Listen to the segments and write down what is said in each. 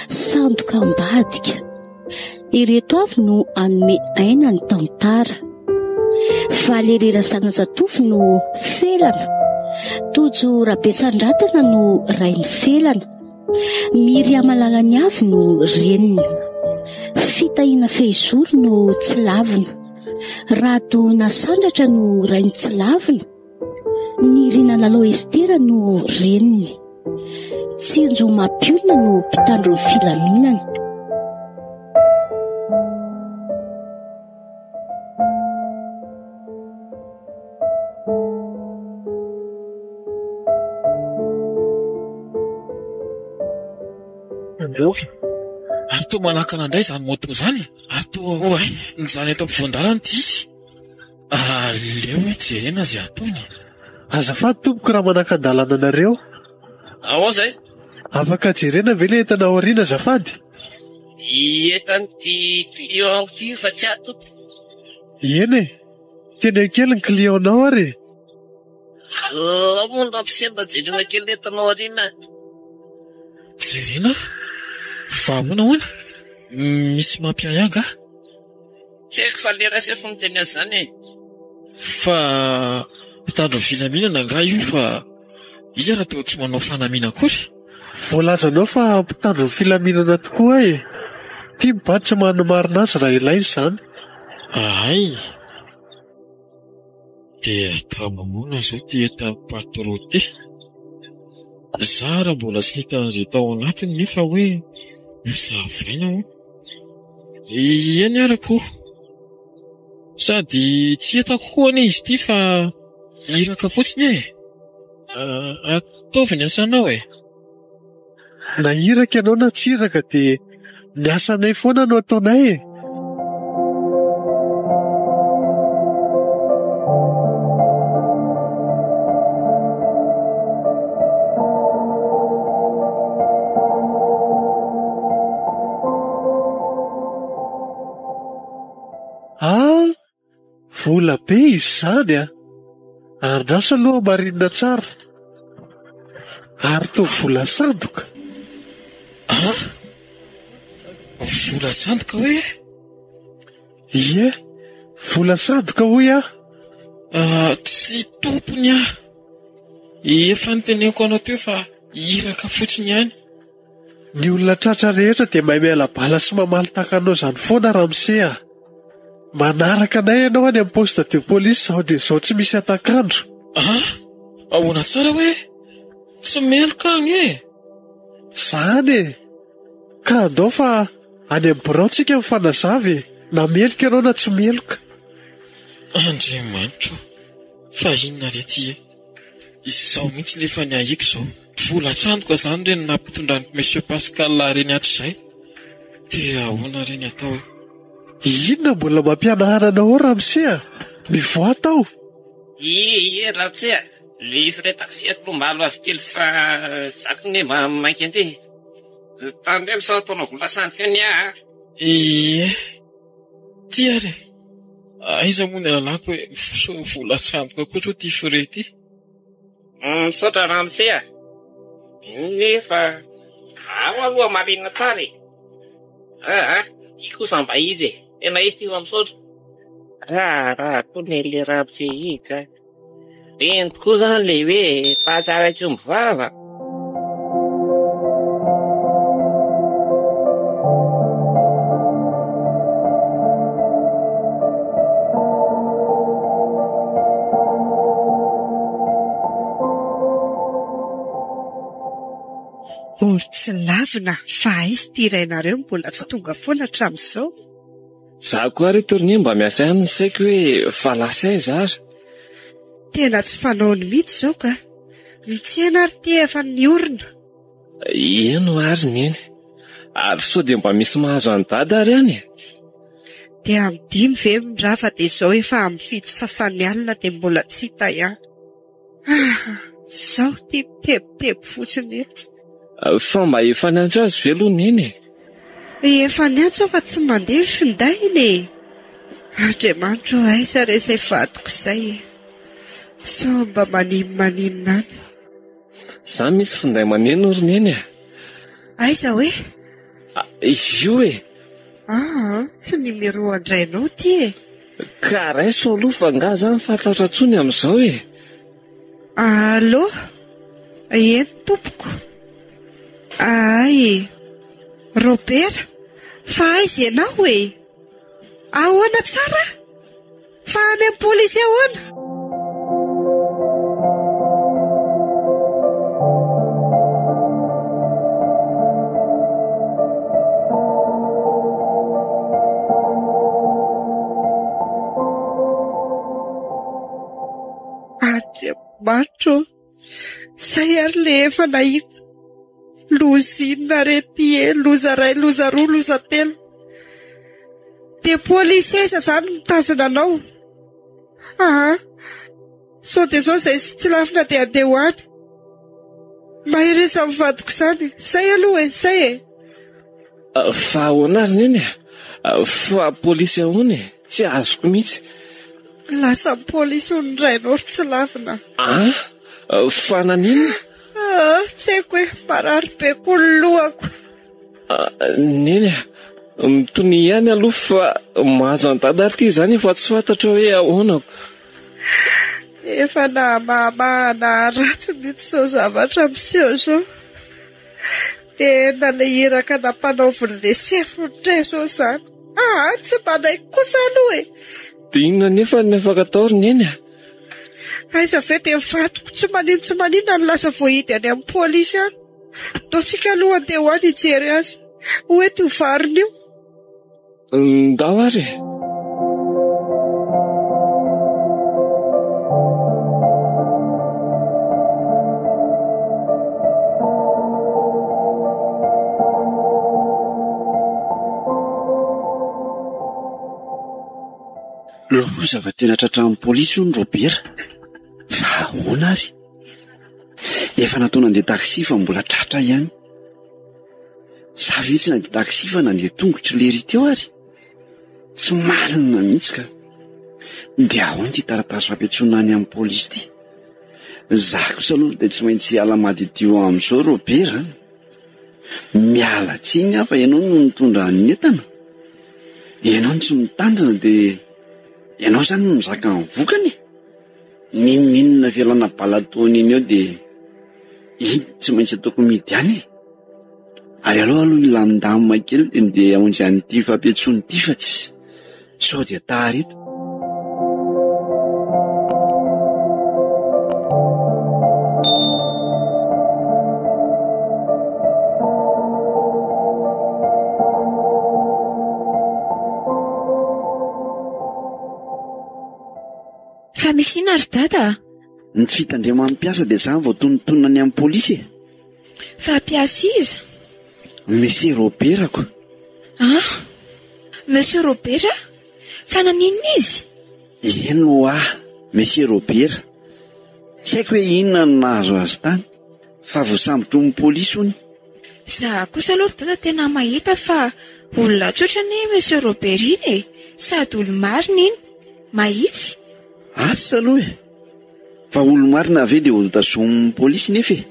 Sandoka ambadika, ireto avy no anome aina ny tantara. Valerera Zanazatofy no felana, Tojo Rabesandratana no rainy felana, Miriama Lalanyavy no reniny, Fitahiana Fehizoro no tsilavina, Rado Nasandratra no rainy tsilavina, Nirina Lalao Estera no reniny, Tsinjo Mapiolina no mpitandro ny filaminana. Ary toa manakana indray izany moto izany, ary toa nyzany eto ampovoan-dalana ty izy. Leo hoe jerena izay ataony. Azafady tompoko raha manaka-dalana anareo. Ao zay. Afaka jerena ve le entana aoriana azafady? Entan'ity client ty fa tsy ato. Eny e, tena kely ny client-nao ary. Moa nampisemba jerena kely entanao aoriana. Jerena? Fa moana hoana? Misy mampiayanga? Tsy haiko fa lera sy efa miteny azy zany e. Fa mpitandro ny filaminana nga io fa izy raha toa tsy manao fanamiana kory. Voalazanao fa mpitandro ny filaminana tokoa e. Tia mibaditra manomarina azy raha ilainy izany. Ay. Dia atao mamoana zao ty etam-patoro ty. Zara mbola sy hitan'izay tao anatiny nefa hoe io zavaina ho. Eny arako. Sady tsy hitako koa ane izy ty fa iraka fotsiny e. Ataovy ny asanao e. Na iraka ianao na tsy iraka dia ny asanay foana no ataonay e. Vola be izy zany a. Andraso aloha marinina tsara. Ary toa vola sandoka. Vola sandoka hoe? Ie, vola sandoka hoy a. Tsy tompony a. Efa niteneko anao teo fa iraka fotsiny ihany. Ny olona tratra rehetra dia mahay miala bala sy mamaly takanao izany foana Ramse a. Manaraka anay ianao any amin'ny poste de police sao dia izao tsy misy atakandro. Ahoana tsara hoe tsy meloka agny e. Zany e. Ka andao fa any amin'ny biraontsika mifanazavy e. Na meloka ianao na tsy meloka. Andriamanitra, fa inona re ty e? Izao mihitsy lefa ny ahiko izao. Vola sandoka izany reny nampitondran'ny Monsieur Pascal reny hatr'izay. Dia ahoana reny atao e? Inona mbola mampianarana ao Ramse a? Mivoa tao. Ramse a. Le firetaksia alombalo avy kely fa zako ny mainky anty. Tandreo sao ataonao vola sandoka ny a. Tia re. Aiza moa ny lalako hoe so vola sandoka koa ty fire ty. Misaotra Ramse a. Nefa ao aloha marina tsara e. Ty kosa mba izy e. Tena izy ty fa misaotra. Raha koa ny le Ramse hika. Reny tokoa zany le hoe pahatsara tsy mivava. Olo tsy lavina fa aizy ty irainareo mbola tsy tonga foana hatramin'izao. Za koa ry tournie mba miasa ihany ny saiko hoe fa lasa aiza ary. Tena tsy fanaony mihitsy izao ka. Mitsena ary ty efa niorina. Ino ary neny. Ary sao dia mba misy mahazo any dada ary any e. Dia amin'ny 5 ve mindrava dia izao efa amin'ny 7 sasany alina dia mbola tsy hita ihany. Izao ty mitebotebo fotsiny. Fa mba efa niantso azy ve aloha neny e? Efa niantso fa tsy mandeha ny finday iny e. Andriamanitro aiza re izay vadiko izay. Sao mba maninona any. Za misy finday maneno roneny a. Aiza hoe? Izy io e. Tsy nimero andrainao ty e. Ka raiso aloha fa nga za mifantatra ntsony amin'izao e. Allô? Eny tompoko. Ay, Robert, fa aiza ianao e? Ahoana tsara? Fa any amin'ny polisy ahoana? Andriamanitro, izay ary le efa nahiko. Lozinina rety loza ray, loza roa, loza telo. Dia polisy aiza izany mitazona anao? Sao dia izao izay tsy lafina dia andeha ho any. Mahiresa amin'ny vadiko izany. Izay aloha e, izay e. Fa ahoana ary neny a? Fa polisy ahoana e? Tsy azoko mihitsy. Lasa ny polisy ho nindrainao ry tsy lafina. Fa nanino? Tsy haiko hoe marary be koa ny lohako. Neny a, mitony ihany aloha fa mahazo an-tadary ity izany efa tsy fantatra hoe ahoanako. Efa na mahamahana ratsy mihitsy izao zavatra miseho izao. Tena ilay iraka nampanaovin'le sefondray izao izany. Tsy manaiko kosa aloha e. Dia inona nefa ny afaka atao ry neny a? Aiza ve dia vadiko tsy maninona no lasa voahidy any amin'ny polisy any. Ataontsika aloha andeha ho any hijery azy. Hoe ty ho variny io. Ndao ary e. Lozava tena tratra amin'ny polisy io ny Robert. Fa ahoana ary? Efa nataona andeha taksi fa mbola tratra ihany. Za ve tsy nandeha taksi fa nandeha tongotra lery teo ary? Tsy marina mihitsy ka. Dia ahoana ty taratasy fampiantsoana any amin'ny polisy ty? Za kosa aloha dia tsy maintsy ala madidio amin'izao Robert. Miala tsiny aho fa ianao no mitondra ny entana. Ianao no tsy mitandrina dia ianao zany no mizaka ny vokany. Ninona fialana balataony iny eo dia iny tsy maintsy ataoko midy any e. Ary aloha ilamindamina kely dia ndeha aonjy an'ity fampiantsoana ity fa tsy sao dia tareto. Fa misy ina ry dada? Ny tsy fitandriamam-piasa dia za vao tonontonona any amin'ny polisy e. Fa mpiasa iza? Monsieur Robert ako. Monsieur Robert? Fa naninona izy? Eno Monsieur Robert. Tsy haiko hoe inona no nahazo azy tany fa voasambotra ny polisy hony. Za kosa aloha dada tena mahita fa olona tsotra ny Monsieur Robert iny e. Sady olo-marina iny. Mahitsy. Asa aloha e. Fa olo-marina ave dia hotazomin'ny polisy nefa e.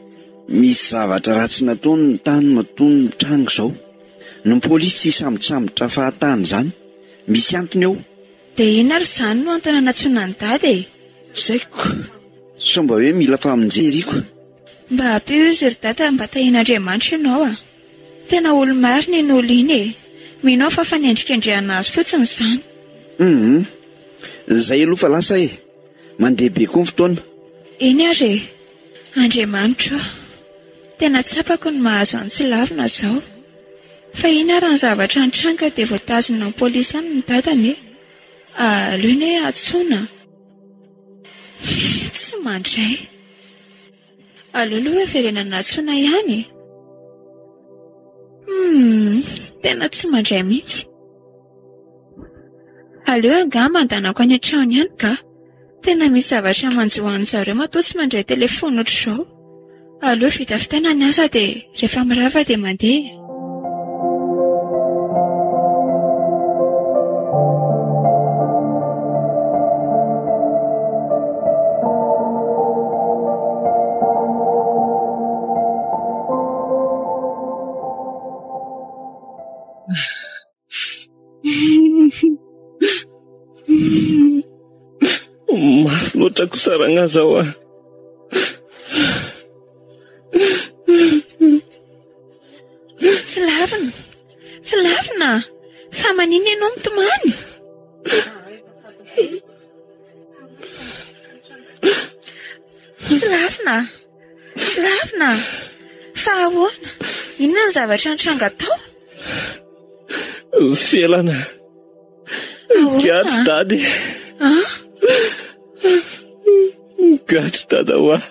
Misy zavatra ratsy nataony ny tany matony ny trango izao. Ny polisy tsy sambotrasambotra fahatany izany. Misy antony ao. Dia ina ary izany no antony natsoina ny dada e? Tsy haiko. Sao mba hoe mila famonjeriko. Mba ampio izy ry dada mba tahian'Andriamanitra ianao a. Tena olo-marina iny olo iny e. Minao fa fanendrikendrehana azy fotsiny izany. Zay aloha fa lasa e. Mandeha be koa ny fotoana. Eny ary e. Andriamanitra, tena tsapako ny mahazo any tsy lavina izao. Fa ina ary ny zavatra nitranga dia voatazona ny polisy any ny dadany e. Aleo ny hoe atsoina. Tsy mandray. Aleo aloha hoe verenana atsoina ihany. Tena tsy mandray mihitsy. Aleo angamba mandanako any an-trano ihany ka. Tena misy zavatra manjohan'ny zareo matoa tsy mandray telefona ohatr'izao. Aleo vitavitana ny asa dia rehefa mirava dia mandeha. Mafy loatra kosarana zao ah. Tsy lavina fa manina ianao mitomany. Tsy lavina fa ahoana, inona ny zavatra nitranga atao? Felana gadry dady. Gadry dada ho ah.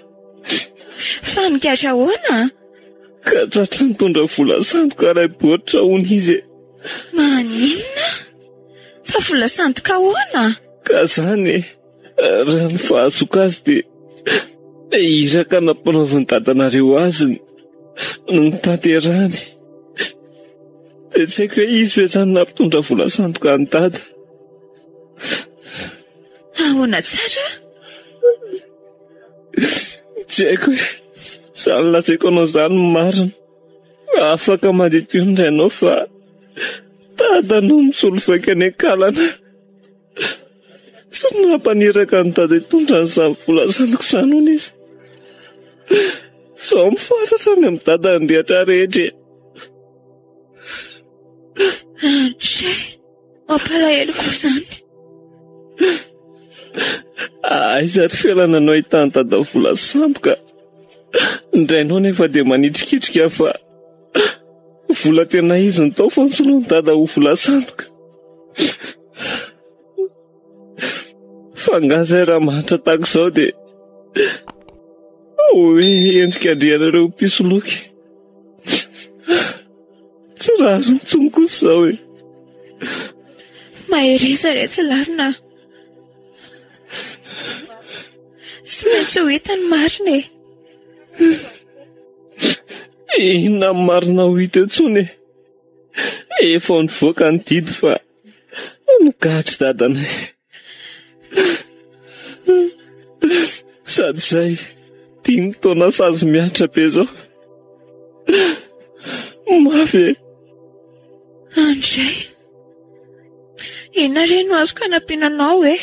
Fa nigadra ahoana? Ka tratra nitondra vola sandoka ray baoritra hono izy. Maninona? Fa vola sandoka ahoana? Ka zany raha ny fahazoka azy dia iraka nampanaoviny dadanareo azy ny tanterahany. Dia tsy haiko hoe izy hoe zany nampitondra vola sandoka ny dada. Ahoana tsara? Tsy haiko hoe zany lazaiko anao zany marina. Afaka mandeha indray ianao fa dadanao misolo vaika any an-kalana. Tsy nampaniraka ny dada hitondra n'izany vola sandoka izany hono izy. Zaho mifantatra any amin'ny dada ny rehetra rehetra. Andray, mampalahelo koa izany. Izary felana anao ahitany dada vola sandoka. Indrainao nefa dia manitrikitrika fa vola tena izy ny tao fa nitsoloany dada ho vola sandoka. Fa ngazay raha mahatra tahaka izao dia hoe endrika andrianareo pisoloky. Tsy raha ry nitsony kosa izao hoe. Mahireza re tsy lavina. Tsy maintsy ho hita ny marina e. Inona marina ho hita intsony e. Efa nivoaka ny didy fa migadry dadanay. Sady izay 5 taona sazy miatra be zao. Mafy e. Andray, inona re no azoko hanampiananao e?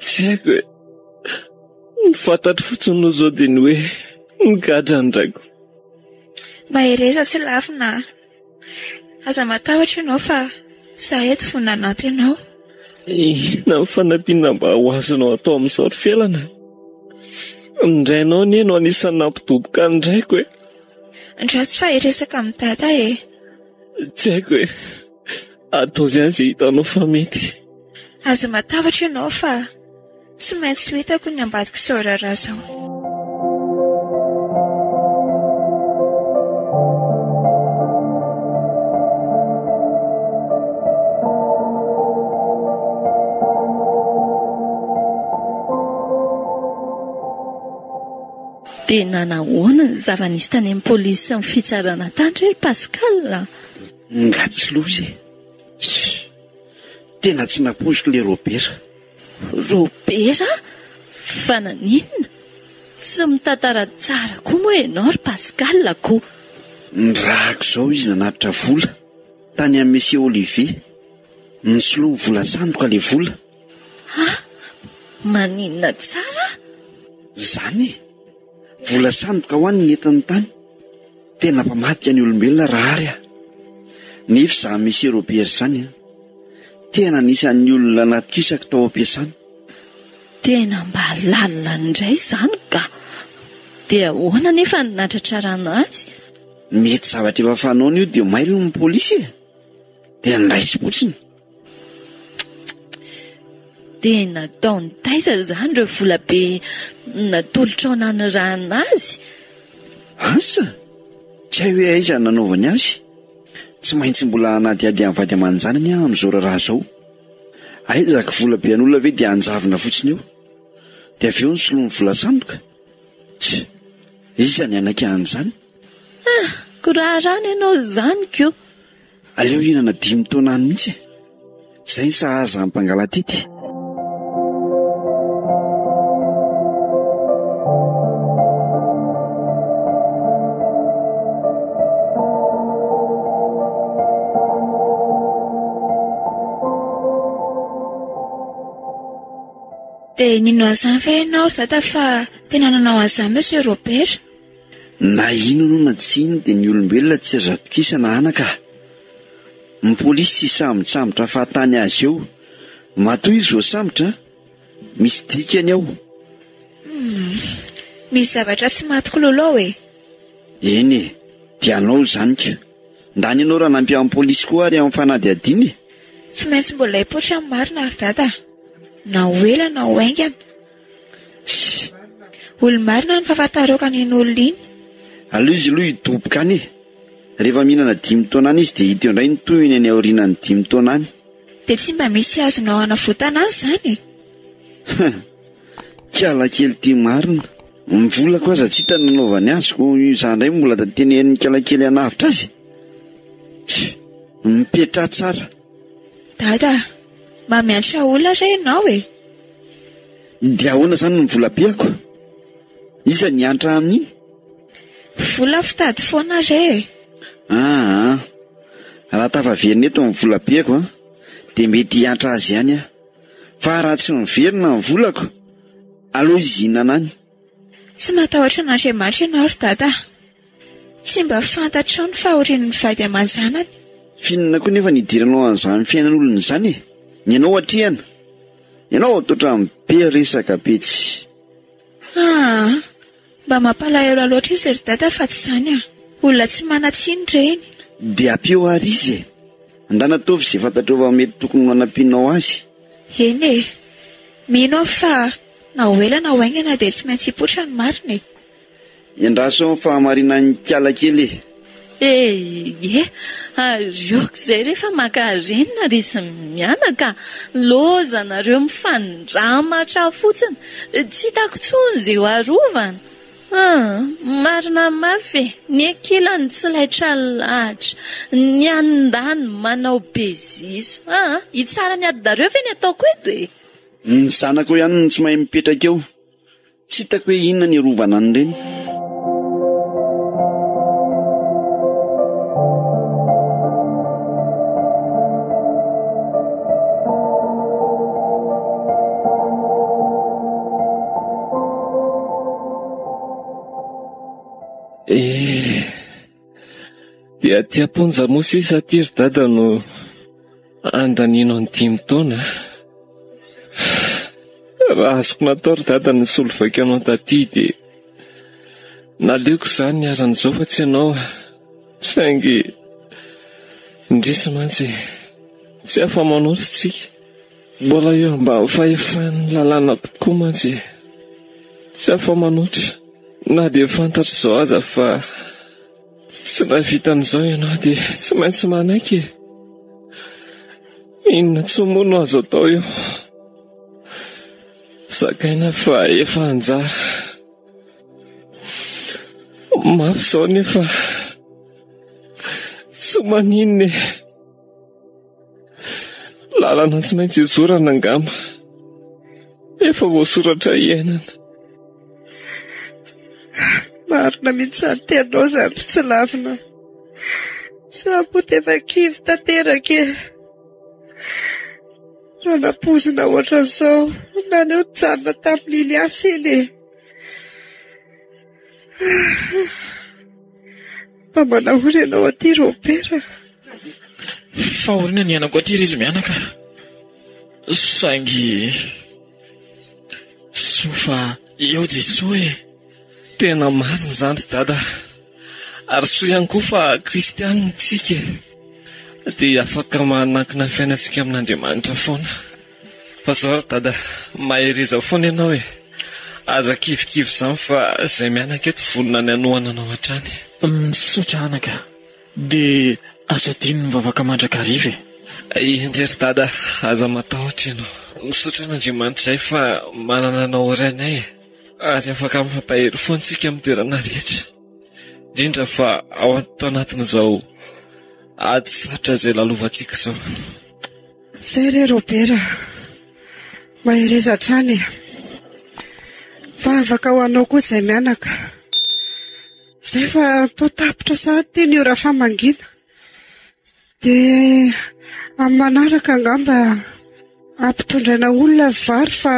Tsy haiko hoe. Nifantatro fotsiny no zao dia ny hoe migadra andraiko. Mahireza tsy lavina. Aza matahotra ianao fa izaho eto fony nanampy ianao. Inona ny fanampiana mba ho azonao atao amin'izao ry felana? Indrainao anie no anisan'ny nampidoboka andraiko e. Andrasy fa hiresaka amin'ny dada e. Tsy haiko hoe atao izany izay hitanao fa mety. Aza matahotra ianao fa tsy maintsy ho hitako ny ambadika izao raharaha izao. Dia nanahoana ny zava-nisy tany amin'ny polisy sy ny fitsarana tany ry Pascal? Ngatsy lozy e. Tena tsy naposiko le Robera. Robera? Fa naninona? Tsy mitantara tsara koa moa ianao ry Pascal koa. Nirahako izao izy nanatitra vola tany amin'ny Monsieur Olivier. Nisoloa ny vola sandoka le vola. Maninona tsara? Zany e. Vola sandoka ho any ny entiny tany. Tena mpamatika ny olombelona raha ary ah. Nefa izaho Monsieur Robert izany a, tena anisan'ny olona natkisaka tao am-piasana. Tena mba lalina indray izany ka. Dia ahoana nefa ny natratrarana azy? Mety zavatra efa fanaony io dia mailo ny polisy e. Dia niraisy fotsiny. Dia nataony taiza izany ireo vola be natolotra ao nanirahana azy? Asa? Tsy hay hoe aiza nanaovany azy. Tsy maintsy mbola anadyady amin'ny vady aman-janany amin'izao raha izao. Aizaka vola be an'olona ve dia anjavina fotsiny eo. Dia avy eo nisoloa ny vola sandoka. Tsy, izy any anaky an'izany. Korarana ianao izany koa. Aleo hihinana 5 taona any mihitsy. Izay ny sahaza amin'ny mpangalatity. Dia nino an'izany ve ianao ry dada fa tena nanao an'izany Monsieur Robert? Na ino no na tsy ino dia ny olombelona tsy azo atokisana anaka. Ny polisy tsy sambotra fahatany azy eo. Matoa izy vao sambotra, misy dikany ao. Misy zavatra tsy matokololo e. Eny e, dia anao izany ka. Ndany ianao raha nampy amin'ny polisy koa ary amin'ny fanadihadiana e. Tsy maintsy mbola hipoitra amin'ny marina ry dada. Na ho ela na ho haingana. Olo-marina ny fahafantarako an'olona iny. Aleo izy aloha hidoboka any e. Rehefa mihinana 5 taona any izy dia hita eo indray ny tohiny any aorianany 5 taona any. Dia tsy mba misy azonao hanavotana azy izany e. Kiala kely tia marina. Mivola koa aza tsy hita nanaovany azy ko izany indray mbola tatenen'ny kiala kely hanavitra azy. Mipetra tsara. Dada, mamiantra olona ray ianao e. Dia ahoana izany ny vola beako? Iza ny antra amin'iny? Vola fitady foana ray e. Raha tafaverina eto ny vola beako dia mety hiantra azy ihany aho. Fa raha tsy miverina ny volako, aleo izy hihinana any. Tsy matahotra an'Andriamanitra ianao ry dada. Tsy mba fantatrao ny fahorian'ny vady aman-janany. Fihinana koa nefa nidiranao an'izany fiainan'olona izany e. Ny ianao atrehana. Ianao totra be resaka be tsy. Mba mampalahelo loatra izy ry dada fa tsy izany olona tsy manatsiny ireny. Dia ampio ary izy e. Andanatovy izay fantatrao fa mety tokony manampianao azy. Eny e. Mino fa na ho ela na ho haingana dia tsy maintsy hipoitra ny marina e. Iandraso amin'ny fahamarinan'ny kiala kely e. Arioko izay rehefa maka renina ry sy mianaka loza nareo mifandramatra fotsiny tsy hitako tsony izay ho arovana. Marina mafy ny ankilany tsy laitra lahatra ny andany manao beziso hitsara ny adinareo ve ny ataoko eto e. Ny zanako ihany no tsy mahay mipetraka eo. Tsy hitako hoe inona ny arovana an'ireny. Dia tia-ponja moa sisa ty ry dada no andanino ny 5 taona. Raha azoko natao ry dada ny solovaika anao taty dia naleoko izany niaran'izao fa tsy ianao. Saingy indrisy mantsy tsy afa-manoto tsika. Mbola eo mba fahefan'ny lalàna tokoa mantsy tsy afa-manoto. Na dia fantatra izao aza fa tsy navitan'izao ianao dia tsy maintsy manaiky. Inona tsy moa no azo atao eo? Zakaina fa efa anjara. Mafy izao nefa tsy maninona e. Lalana tsy maintsy izorana angamba. Efa voasoratra iainana. Marina mihitsy antenao izany tsy lavina. Saboty efa kivy tanteraka e. Raha napozina ohatran'izao naneo nijanona tamin'iny asa iny e. Mba manahory ianao aty Robert. Fahoriana ny anako aty ry izy mianaka. Saingy sofa eo Jesosy e. Tena marina izany dada. Ary soa ihany koa fa kristianina tsika dia afaka manankina ny fiainantsika amin'Andriamanitra foana. Fa izao ry dada, mahereza foana ianao e. Aza kivikivy izany fa izay mianaka eto vonona ny anohana anao hatrany. Misaotra anaka. Dia asa dino ny vavaka mandrakariva e. Indray ry dada, aza matahotra ianao. Misaotra an'Andriamanitra izay fa manana anao iray e. Ary afaka mampahery foantsika amin'ny toerana rehetra. Indrindra fa ao anatin'izao ady sarotra izay lalovantsika izao. Izay re Robert, mahereza hatrany e. Fa afaka ho anao koa izay mianaka. Izay fa atao tapitra sahady teny io raha famangina. Dia amin'ny manaraka angamba ampitondraina olona vary fa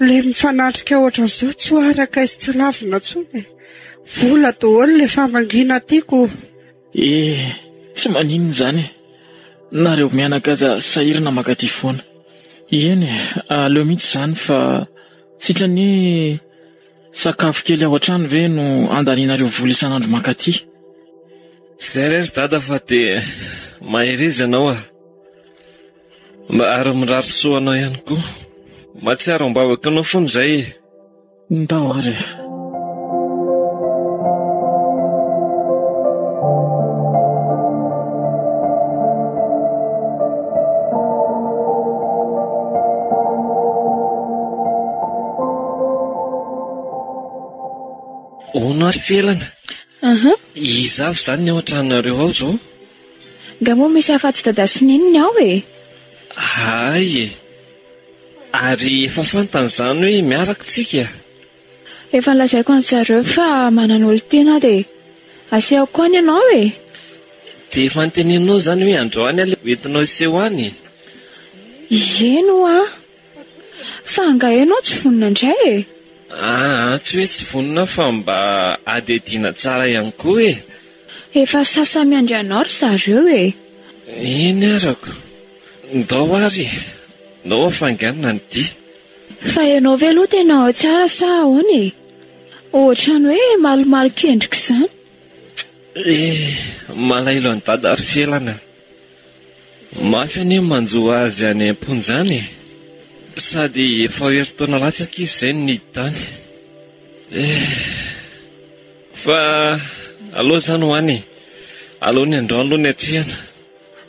le mifanatrika ohatran'izao tsy ho araka izy tsy lavina tsony. Vola daholo le famangina tiako. Tsy maninona izany. Nareo mianakaza sahirana makaty foana. Eny, aleo mihitsy izany fa sitrany sakafo kely ao an-trano ve no andanianareo vola isan'andro makaty. Izay rery dada fa dia mahery ianao mba ary mirary soanao ihany koa. Matsiaro ambavaka anao foana izay. Ndao ary. Ono ary felana. Izavy izany ny ao an-tranonareo ao zao. Nga moa misy afa-tsy dada sy neniny ao e. Ay, ary efa fantan'izany hoe miaraka tsika. Efa nolazaiko an'ny zareo fa manana olon-tena dia asehoko any ianao e. Dia efa noteneninao izany hoe androany aleo entinao iseho any. Eno fa nga ianao tsy vonona indray e. Tsy hoe tsy vonona fa mba adediana tsara ihany koa e. Efa sasa miandrianao ry zareo e. Eny arako. Ndao ary, ndao afanganina ny dia. Fa ianao ve aloha tena ao tsara sa ahoana e? Ohatrany hoe malomalo kendrika izany. Malailo any dada ary felana. Mafy anie manjoa azy any am-ponjany. Sady efa herintaona latsaka izy izay no niditany. Fa aloha izany ho any. Aloha ny androany aloha ny atrehana.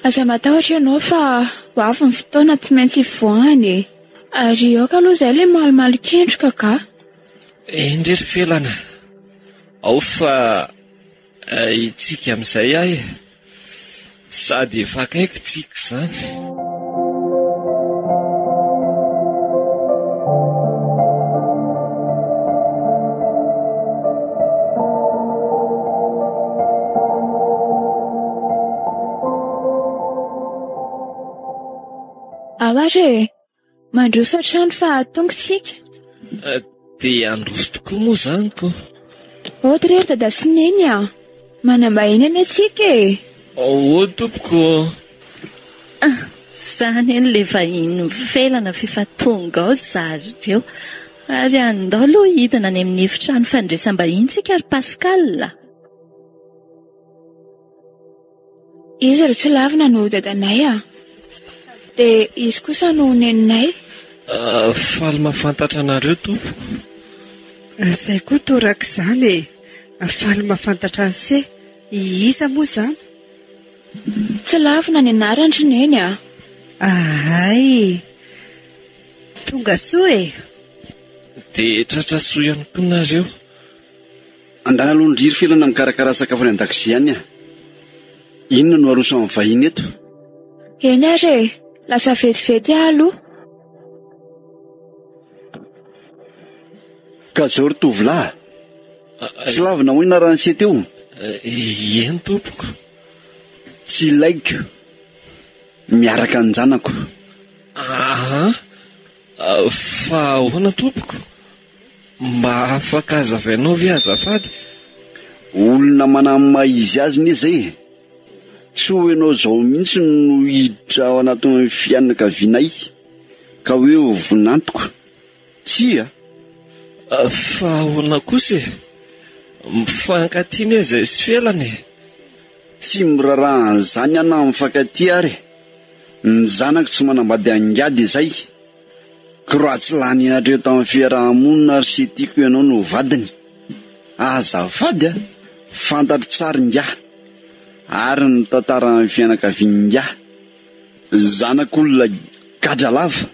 Aza matahotra ianao fa ho avy ny fotoana tsy maintsy hivoahany e. Ary aoka aloha izay ilay malomalo kendrika ka. Indrery felana. Ao fa itsika amin'izay ahy. Sady efa akaiky tsika izany. Awary, mandroso trano fa tonga tsika. Dia androso tokoa moa izany ko. Ohatra rery dada sy neny manambahiny any antsika e. Tompoko. Izany eny ilay vahiny felana fefa tonga ao zareo. Ary andao aloha hidina any amin'ny efitrano fandraisam-bahiny tsika ry Pascal. Izy ry tsy lavina no dadanay dia izy kosa no neninay. Faly mahafantatra anareo tompoko. Izay koa toraka izany e. Faly mahafantatra an'se. Iza moa izany? Tsy lavina ny anarandry neny Ay, tonga soa e. Dia tratra soa ihany koa nareo. Andana aloha ndriry felana mikarakara sakafo any an-dakozia any Inona no aroso amin'ny vahiny eto? Eny ary lasa vetivety aloha. Ka zao ry tovolahy, tsy lavina hoy narany se teo. Eny tompoko. Tsy ilaiko miaraka ny zanako. Fa ahoana tompoko? Mba afaka hazavainao ve azafady? Olona manamaha izy azy ne zay. Tsy hoenao zao mihitsy no hiditra ao anatin'ny fianakavianay ka hoe vonantoko. Tsia. Fa ahoana kosa e? Mifankatiana izay sy felana e? Tsy miraraha an'izany ana mifankaty ary. Ny zanako tsy manambady angady izay. Kiraha tsy lany ianareo tamin'ny fiarahamonina ary sy tiako ianao no vadiny. Azafady fantatro tsara ngiahy. Ary ny tantaran'ny fianakavian'ngiahy. Zanak'olona gadra lava.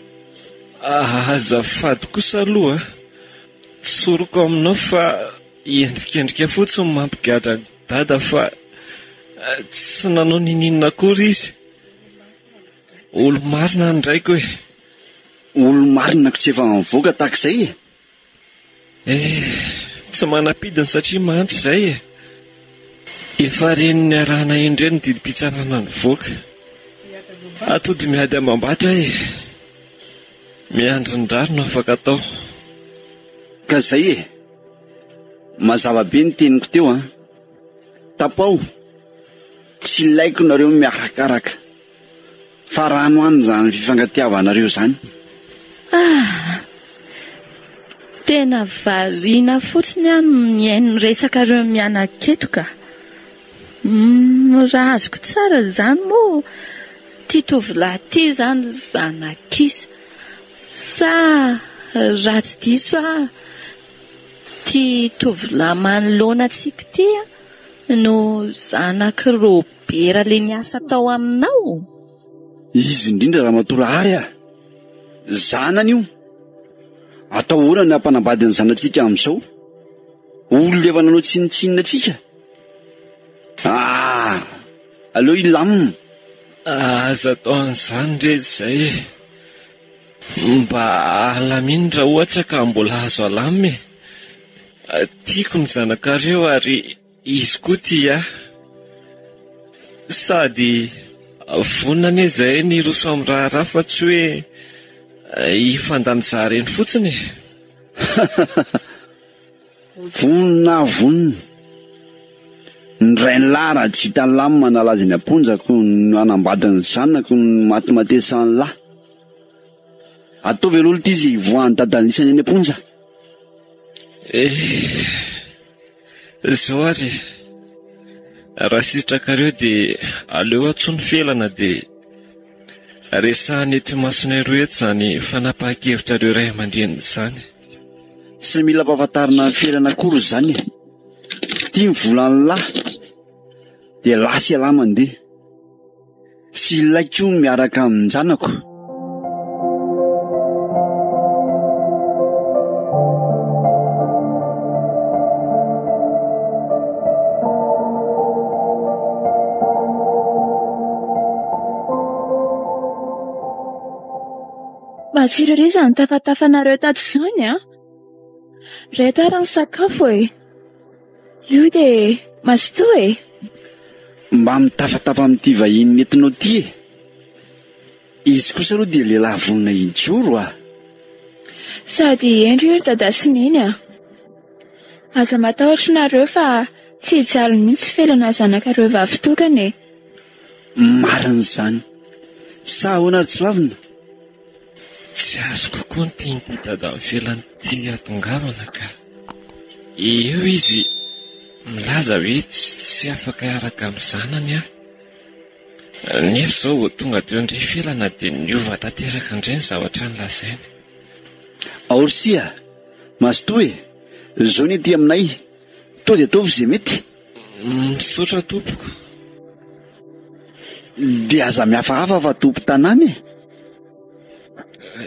Azafady kosa aloha. Soroko aminao fa endrikendrika fotsiny mampigadra dada fa tsy nanao ninina akory izy. Olo marina ndraiky hoe. Olo marina ko tsy efa mivoaka takizay e. Tsy manapidiny satria mahantry izay e. Efa reny ny arahana indray ny didi-pitsarana ny voaka. Atody miady amam-bato ahy. Miandry ny rano afaka atao. ka zay e, mazava be ny teniko teo a. Tapao, tsy laiko nareo miarakaraka, fa rano any zany fifangatiavanareo zany. Tena variana fotsiny any mihaino resaka reo mianan-keto ka. Raha azoko tsara zany moa ty tovolahy ty zany zanakisa, sa raha tsy diso ty tovolahy manoloana antsika ty no zanaky Robera le niasa tao aminao? Izy indrindra raha matorahary zanany io. Atao hoana ny ampanambady ny zanatsika amin'izao? Olo efa nanao tsinitsinina atsika? Aleo ilamina. Aza tao an'izany re zay mba alaminy raha ohatra ka mbola azo alamy. Tiako ny zanakareo ary izy koa tia. Sady vonana zay ny roso amin'ny raharaha fa tsy hoe ifandany reny fotsiny. Vonina vonina. Ny ray ny lahy raha tsy hita lamy manalaza ny amponjako no anambadany zanako ny matimatesany lahy. Atao ve lolo ty izy voan'ny dadanisany any amponja? Zao ary raha sitrakareo dia aleo atsony felana dia resahany eto masonay roa eto zany fanapahan-kevitra reo ray aman-dreniny zany. Tsy mila mpahafantarina felana akory zany. Tia ny volan'ny lahy dia lasy alay mandeha. Tsy ilaiko miaraka amin'ny zanako. Matsiro ery izany tafatafanareo tato izany reto ary ny sakafo io dia mazotoa mba mitafatafa amin'ity vahiny nentinao ty izy kosa aloha dia lehilahy vonina ijoro sady endry ry dada sy neny aza matahotra nareo fa tsy hijaly mihitsy felana zanakareo vavitokana marina izany. Sa ahoana ary tsy lavina? Tsy azo kokoa ny tiany dada ny felany ty atongavana ka eo izy milaza hoe tsy afaka araka amin'ny zanany nefa zao tonga teo indray felana dia niova tanteraka indray ny zavatra nylazainy. Aorsia, mazotoa zao ny ety aminay to dia ataovy izay mety. Misaotra tompoko. Dia aza mihafahafa fa tompo tanàna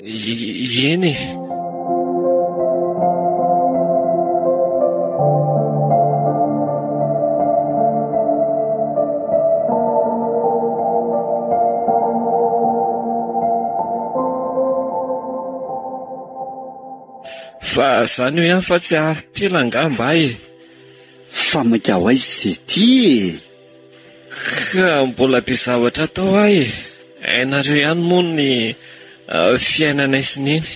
eny fa zany hoe ihany fa tsy aritrela angamba fa maika ho aizy izay ty ka mbola be zavatra atao hainareo ihany moa ny fiainanay sy neny.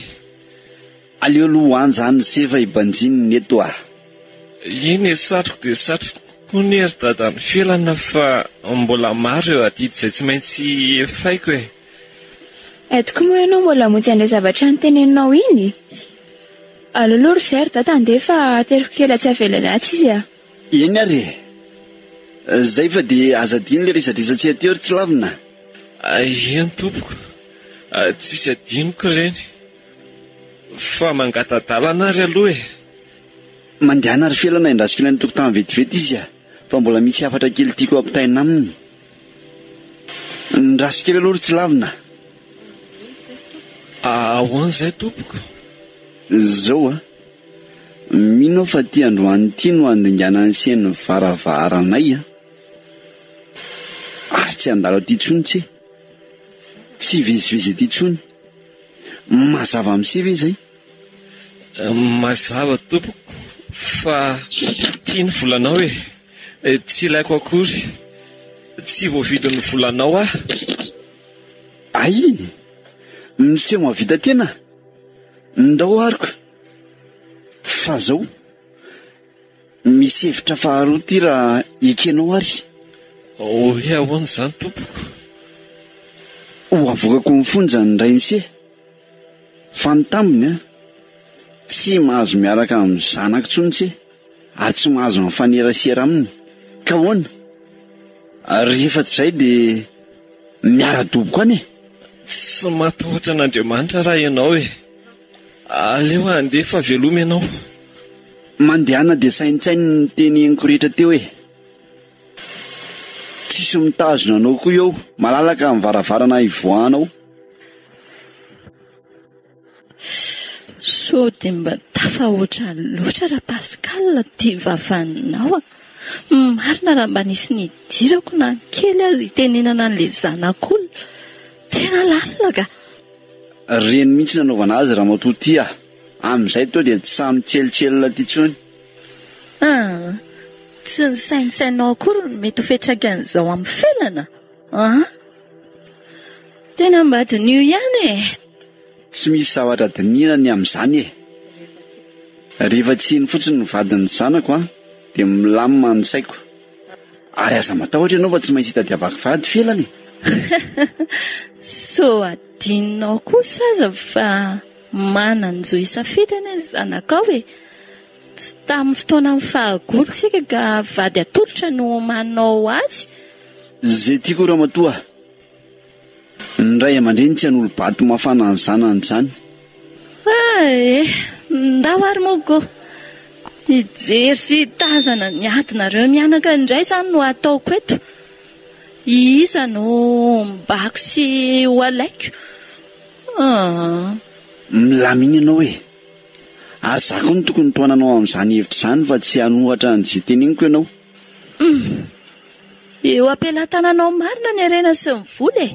Aleo aloha any zany sefa ibanjininy eto eny satroko dia satroko koa ny ery dada ny felana fa mbola maro eo adidy izay tsy maintsy faiko etiko moa ianao mbola monjy an'ilay zavatra nyteneninao iny. Alolory zay ry dada andeha fa ateriko kely tsy avelany atsy izy eny ary zay fa dia aza diny le resadresatsy ateo ry tsy lavina. Eny tompoko, tsisy adinoko ireny fa mangatadalana ary aloha mandehana ary felana indrasiko ilany tokotany vetivety izy fa mbola misy afatra kely tiako ampitaina aminy. Ndraso kely aloha ry tsy lavina. Ahoana izay tompoko? Zao mino fa ty androany ty no andingana ny seny varavaranay ary tsy andalo aty tsony tsy vezivezy aty tsony. Mazava amin'se ve zay? Mazava tompoko fa tia ny volanao tsy ilaiko akory, tsy voavidin'ny volanao ay miseho mavita tena ndao ariko Fa zao misy hevitra faharoa ty raha ekenao ary. Hoe ahoana izany tompoko? Ho avokako ny fonja ny rainse. Fa ny tambiny tsy mahazo miaraka amin'ny zanako tsontsy ary tsy mahazo mifanerasera aminy. Ka ahoana? Rehefa tsy izay dia miara-doboka any e. Tsy matahotra an'Andriamanitra raha ianao e. Aleo andeha fa veloma ianao. Mandehana dia saintsainy ny teny henoko rehetra teo e. Tsisy mitazona anao koa eo, malalaka amin'ny varavarana ivoahanao. So dia mba tafahoatra loatra raha Pascal tia vavanao. Marina raha mba nisy nidirako na kely azy itenenana an'ilay zanak'olona. Tena lalaka. Reny mihitsy nanaovana azy raha matoa tia. Amin'izay toa dia tsy samy tselitselina ty tsony. Tsy ny sainsainao akory no mety ho fetrakan'izao amin'ny felana. Tena mba dinio ihany e. Tsy misy zavatra dinihana ny amin'izany e. Rehefa tsy iny fotsiny ny vadin'ny zanako dia milamina ny saiko. Ary aza matahotra ianao fa tsy maintsy hitadiavako vady felany. So adinonao kosa aza fa mananjo isafidiny ny zanakao e. Tsy tamin'ny fotoana amin'ny fahagolotsika ka vady atolotra no manao azy. Zay tiako raha matoa. Ny ray aman-dreny tsy hanolo bato mafana ny zanany izany. Ndao ary moko. Hijery sy tazana ny adinareo mianaka indray izany no ataoko eto. Iza no mbako sy ho alaiko. Milamina ianao e. Azako ny tokony toananao amin'izany hevitra izany fa tsy hanohatra an'izay teneniko ianao. Eo ampelantananao marina ny arena sy ny vola e.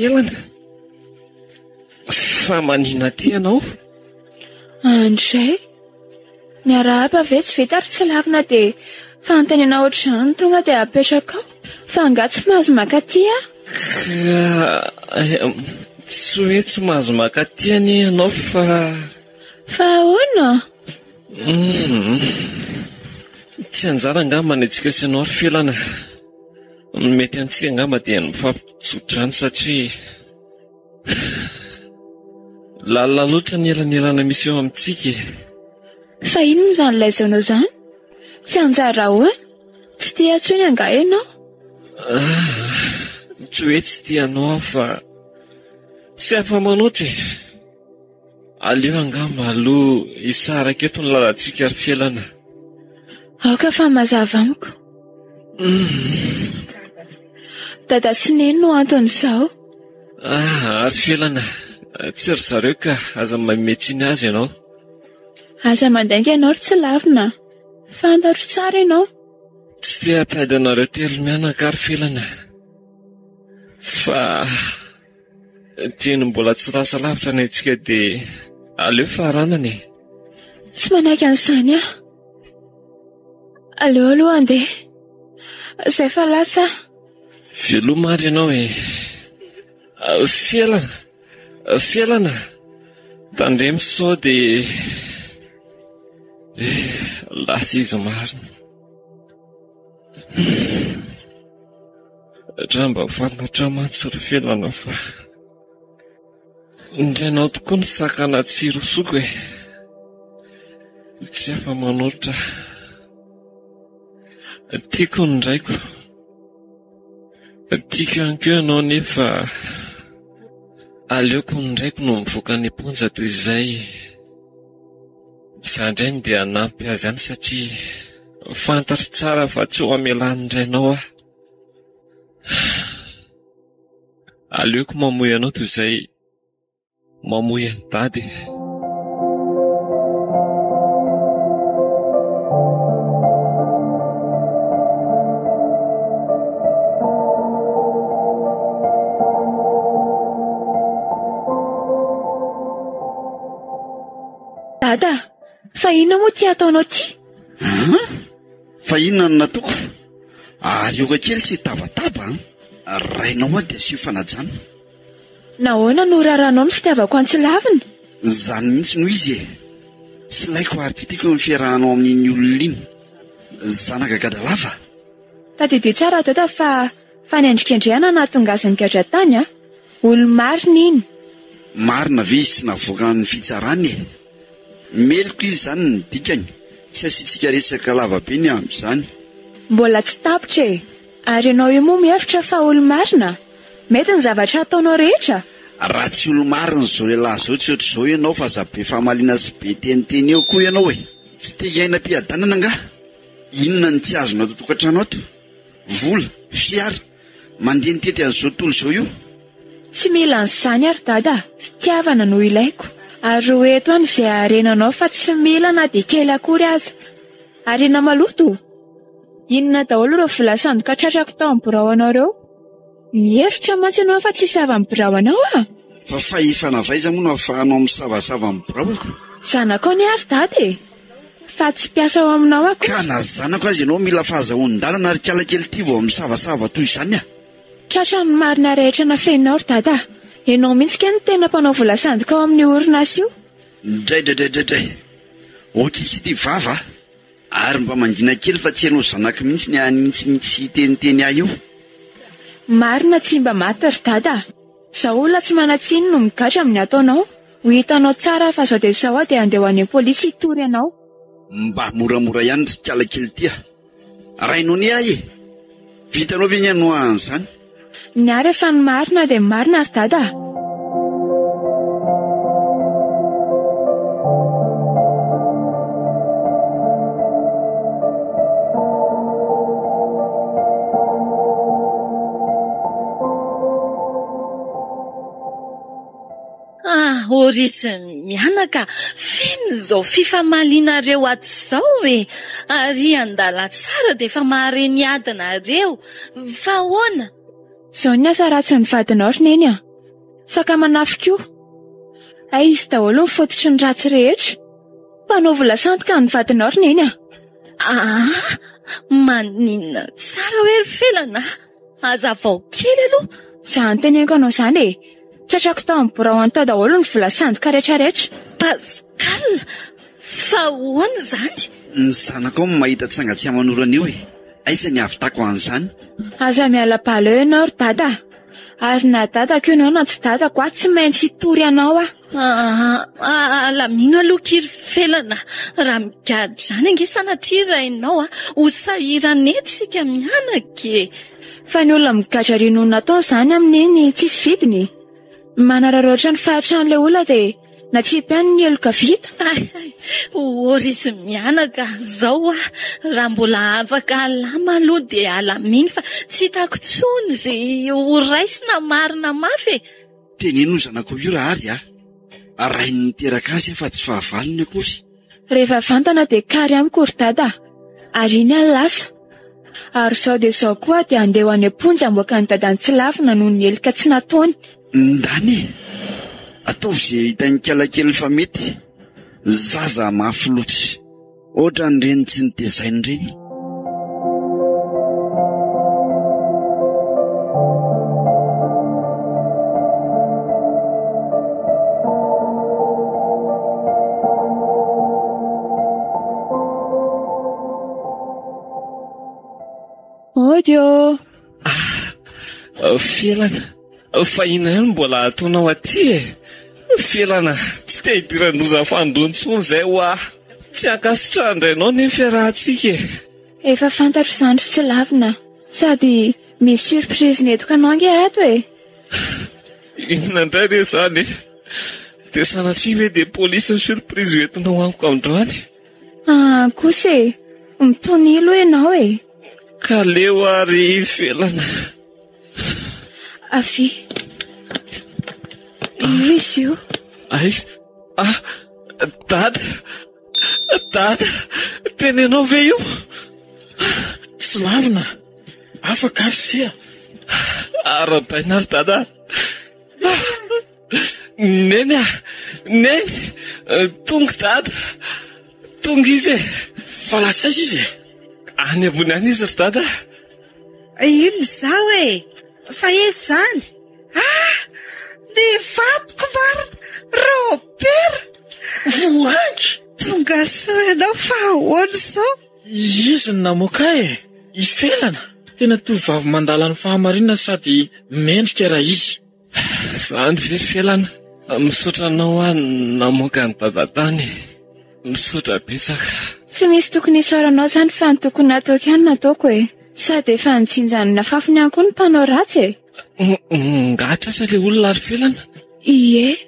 Felana fa manina ty ianao? Andray ny arahaba ve tsy vita ary tsy lavina dia fanontaniana ohatr'izany tonga dia apetraka ao fa nga tsy mahazo makaty tsy hoe tsy mahazo makaty any ianao fa ahoana? Tsy anjara angamba ny antsika sy ianao ry felana. Mety antsika angamba dia ny mifampitsodrany satria lalina loatra ny elanelana misy eo amintsika. Fa inona izany lazaonao izany? Tsy anjara hoana? Tsy tia antsony anga ianao? Tsy hoe tsy tianao fa tsy afa-manoatra e. Aleo angamba aloha hisaraka eto ny lalantsika ry felana. Aoka fa mazava amiko. Dada sy neny no anton'izao. Ary felana, tsy ry zareo ka aza mametsiny azy ianao. Aza mandainga ianao ry tsy lavina. Fantaro tsara ianao. Tsy te hampady anareo telo mianaka ary felana. Fa tiany mbola tsy rasa lavitra ny antsika dia aleo faranany. Tsy manaiky an'izany aho. Aleo aloha andeha. Izay fa lasa. Veloma ary ianao e. Felana. Tandremo sao dia lasa izy marina. Raha mba fantatra mantsy ry felana fa indrainao tokoa ny sakana tsiro soko e. Tsy afa-manoatra. Tiako ny draiko. Tiako ihany koa ianao nefa aleoko ny draiko no mivoaka ny ponja toy izay. Izandray dia hanampy azy any satria fantatro tsara fa tsy ho amelany indrainao aho. Aleoko mamoy anao toy izay mamoy any dady. inona moa ty ataonao ty? Fa inona no nataoko? Ary ioka kely tsy tabataba rainao a dia sy fanajana. Nahoana no raranao ny fitiavako Antsilavina? Zany mihitsy no izy e. Tsy laiko ary tsy tiako ny fiarahanao amin'iny olona iny. Zanaka gadalava. Tadidio tsara dada fa niendrikendrehana nahatongasan'ny gadra tany a. Olo-marina iny. Marina ve izy tsy navoaka ny fitsarany e. Meloko izy zany ny dikany. Tsy asiantsika resaka lavabe ny amin'izany. Mbola tsy tapitra e. Ary ianao io moa mihevitra fa olo-marina. Mety ny zavatra ataonao rehetra. Raha tsy olo-marina zao lehilahy zao tsy ohatr'izao ianao fa za be fahamaliana sy be teniteny eo koa ianao e. Tsy te hiaina mpiadanana nga. Inona ny tsy azonao ato tokantrano ato? Vola, fiara, mandeha ny tety an'izao tontolo izao io. Tsy mila an'izany ary dada, fitiavana no ilaiko. Ary eto any izay arenanao fa tsy mila na dia kely akory aza. Arena maloto. Inona daholo ireo vola sandoka tratrako tao amin'ny birao anareo? Mihevitra mantsy ianao fa tsisy avy amin'ny birao anao a? Fa faefana vaiza moa no ahafahanao misavasava amin'ny biraoko? Zanako ny ary dada e. Fa tsy piasa ao aminao ako. Ka na zanako azy ianao mila fahazahoan-dalana ary kala kely ty vao misavasava toy izany a. Tratra ny marina rehetra na fenao ry dada. Ianao mihitsy ka ny tena mpanao vola sandoka ao amin'ny orinasa io. Dray. Oky tsy ty vava. Ary mba mangina kely fa tsy ianao zanaka mihitsy ny anitsy teniteny ahy io. Marina tsy mba maty ry dada. Zaho olona tsy manatsiny no migatra amin'ny ataonao. Ho hitanao tsara fa zao dia zao dia andeha ho any polisy hitory anao. Mba moramora ihany ry kala kely tia. Rainao ny ahy e. Vitanao ve ny anohan'izany? Ny ary efa ny marina dia marina ry dada. Orisy mianaka, feno zao fifamalinareo ato zao e. Ary andala tsara dia efa mahareny adinareo. Fa ahoana? Zao ny asa ratsy ny vadinao ry neny a. Saka manafika io. Izy daholo ny fototry ny ratsy rehetra. Mpanao vola sandoka ny vadinao ry neny a. Maninona tsara hoe ry felana. Aza vao kely aloha. Zany teneniko anao zany e. Tratrako tao amin'ny birao antao daholo ny vola sandoka rehetrarehetra. Pascal, fa ahoana izany? Ny zanako ao mahita tsangatsiah manorana eo e. Aiza ny avitako an'izany? Aza miala balo eo ianao ry dada. Ary na dadako ianao na tsy dadako aho tsy maintsy hitory anao a. Alamino aloha kiry felana. Raha migadra izany ange sanatria rainao ho sahirana eto sika mianaka e. Fa ny olona migadra rinona tao izany amin'iny tsisy vidiny. Manararoatra ny fahatran'ilay olona dia na tsy hipiany ny eloka vita. Orisy mianaka zao raha mbola afaka alama aloha dia alaminy fa tsy hitako tsony izay ho raisina marina mafy e. Teneno zanako io raha ary rainy niteraka azy fa tsy fahavalony akory. Rehefa vantana dia kary amiko ry dada. Ary iny any lasa. Ary zao dia zao koa dia andeha ho any am-ponja mboka ny dada Antsilavina noho ny elika tsy nataony. Ndany ataovy izay hitany kala kely fa mety. Zaza mafy loatra. Ohatra ny reny tsy nitezainy reny. Odio. Felana. Fa ina ihany mbola ataonao aty e. Felana, tsy te hidiran-doza fandontsony izay ho tsy akasitrahandrainao ny fiarahantsika e. Efa fantatro izany sy lavina. Sady misy surprise netoko anao ange ato e. Inona indray re izany e. Dia sanatria hoe dia polisy ny surprise hoentinao amiko amin'androany. Kosa e. Mitonilo ianao e. Ka leo ary felana. Afi. Io izy io. Dada, tenenao ve io? Tsy lavina. Afaka ary sia. Arabaina ary dada. Neny, tonga dada. tonga izy e. Fa lasaiza izy e? Any ambony any izy ry dada. Ino zao e? Fa ezy zany? Ny vatiko marina Robert. Voangy! Tonga soa ianao fa ahoana zao? Izy ny namoaka e. Ifelana. Tena tovavy mandala ny fahamarinana sady mendrika raha izy. Zany verifelana. Misaotra anao any namoaka ny dadatany. Misaotra betsaka. Tsy misy tokony isaoranao zany fa ny tokony nataoko ihany nataoko e. Sady efa nitsinjanona fafiny ihany koa ny mpanao ratsy e. Ngatra sa le olona ary felana? Ie,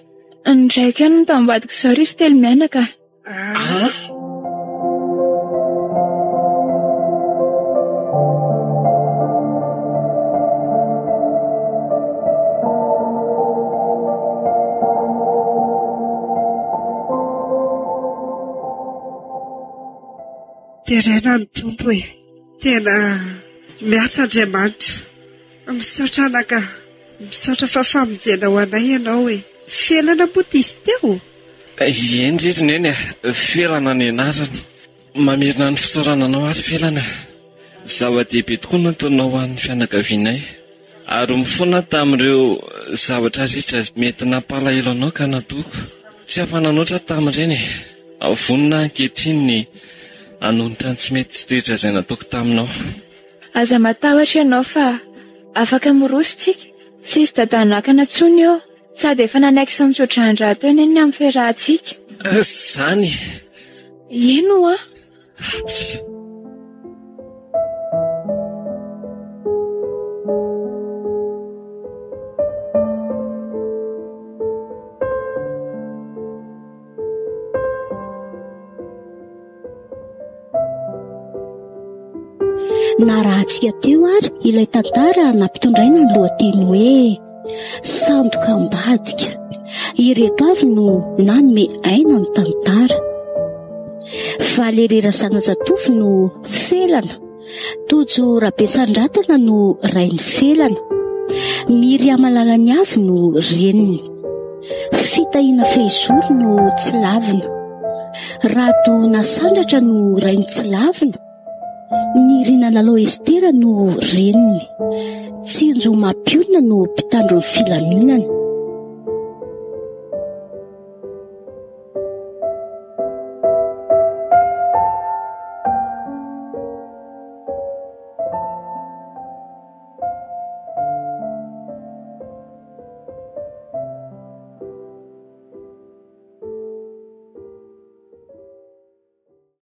ndraiky ihany no tambadiko zao ry izy telo mianaka. Terena ny tompo e. Tena miasa Andriamanitra. Misaotra anaka. Misaotra fa famonjena ho anay ianao e. Felana moa izy teo. Eny rery neny e. Felana ny anarany. Mamerina ny fitsaorana anao ary felana. Zava-dehibe tokoa nataonao an'ny fianakavianay. Ary mifoana tamin'ireo zavatra rehetra mety nampalahelo anao ka natoko. Tsy ampananoatra tamin'ireny e. Avonina ankehitriny ny anonitra ny tsy mety tsy toetra izay nataoko taminao. Aza matahotra ianao fa afaka miroso tsika. Tsisy dadanakana tsony eo. Sady efa nanaiky sy nitsodrandra tao eny amin'ny fiarahantsika. Zany. Ino a? Narahantsika teo ary ilay tantara nampitondraina ny lohateny hoe Sandoka ambadika. Ireto avy no nanome aina ny tantara. Valerera Zanajatovo no felana. Tojo Rabesandratana no rainy felana. Miriama Lalanyavy no reniny. Fitahiana Fehizoro no Tsilavina. Rado Nasandratra no rainy Tsilavina. Nirina Lalao Estera no reniny. Tsinjo Mapiolona no mpitandro ny filaminana.